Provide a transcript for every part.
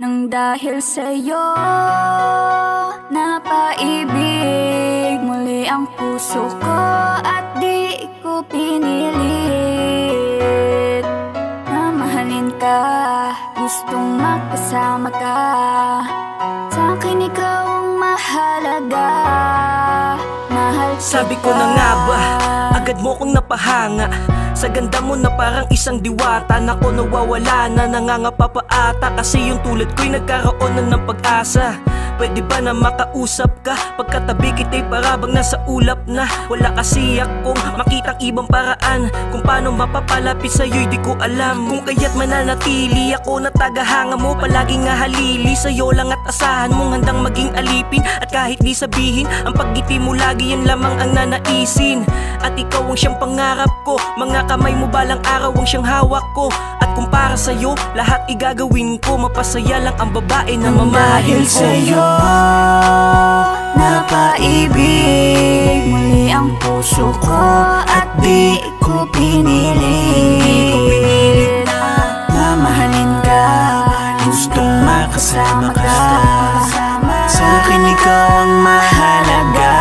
Nang dahil sa'yo, napaibig muli ang puso ko at di ko pinilit na mahalin ka, gustong magkasama ka. Sa'kin ikaw ang mahalaga, mahal kita. Sabi ko na nga ba, agad mo kong napahanga. Sa ganda mo na parang isang diwata. Nako nawawala na, nangangapa pa ata. Kasi yung tulad ko'y nagkaroon na ng pag-asa. Pwede ba na makausap ka? Pagkatabi kita'y parabang nasa ulap na. Wala kasi akong makitang ibang paraan kung paano mapapalapit sa'yo'y di ko alam. Kung kaya't mananatili ako na tagahanga mo, palagi nga halili sa'yo lang at asahan mong handang maging alipin. At kahit di sabihin, ang paggiti mo lagi yan lamang ang nanaisin. At ikaw ang siyang pangarap ko, mga kamay mo balang araw ang siyang hawak ko. At kung para sa'yo, lahat igagawin ko. Mapasaya lang ang babae na mamahalin ko. Dahil sa'yo, napaibig muli ang puso ko at di ko pinilit na mahalin ka, gustong makasama ka. Sa'kin ikaw ang mahalaga,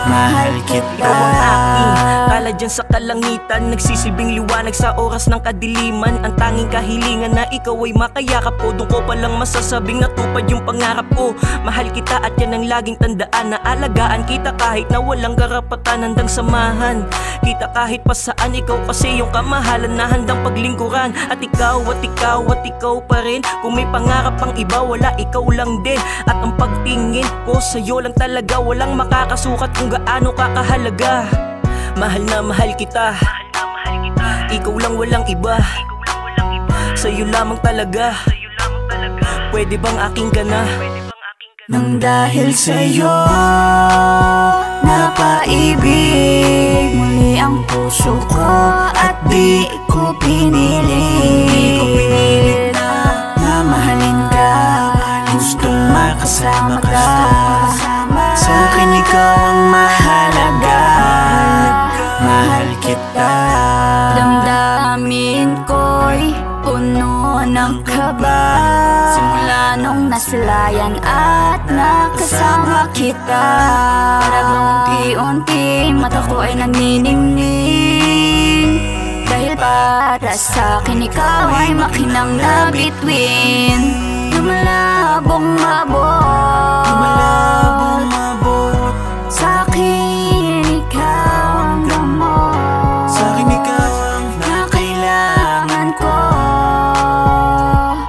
mahal kita. Ikaw ang aking kala dyan sa kalangitan, nagsisilbing liwanag sa oras ng kadiliman. Ang tanging kahilingan na ikaw ay makayakap ko. Doon ko palang masasabing natupad yung pangarap ko. Mahal kita at yan ang laging tandaan, na alagaan kita kahit na walang karapatan, handang samahan kita kahit pa saan. Ikaw kasi yung kamahalan na handang paglingkuran. At ikaw at ikaw at ikaw pa rin. Kung may pangarap pang iba, wala, ikaw lang din. At ang pagtingin ko sa'yo lang talaga, walang makakasukat kung gaano kakahalaga. Mahal na mahal kita, ikaw lang walang iba. Sa'yo lamang talaga, pwede bang aking ka na? Nang dahil sa'yo, napaibig muli ang puso ko at di ko pinilit na mahalin ka, gustong makasama ka. Sa'kin ikaw ang mahalaga, mahal kita. Damdamin ko'y puno ng kaba simula nung nasilayan at nakasama kita. Parang unti-unti mata ko ay naniningning, dahil para sa'kin ikaw ay makinang na bituin. Lumalabong mabot, sa'kin ikaw ang gamot, Sa'kin ikaw ang na kailangan ko.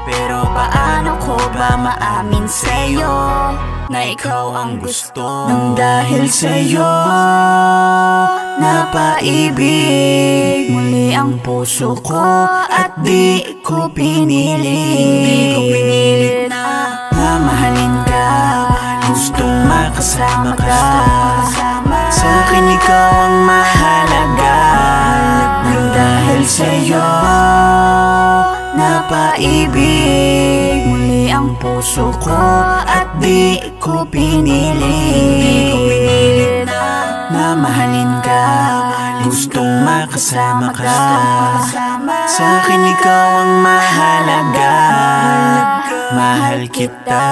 Pero paano ko ba maamin sa'yo na ikaw ang gusto? Nang dahil sa'yo, napaibig muli ang puso ko at di ko pinilit na mahalin ka, gustong makasama ka. Sa'kin ikaw ang mahalaga. Nang dahil sa'yo, napaibig muli ang puso ko at di ko pinilit na mahalin ka, gustong makasama ka. Sa'kin ikaw ang mahalaga, mahal kita.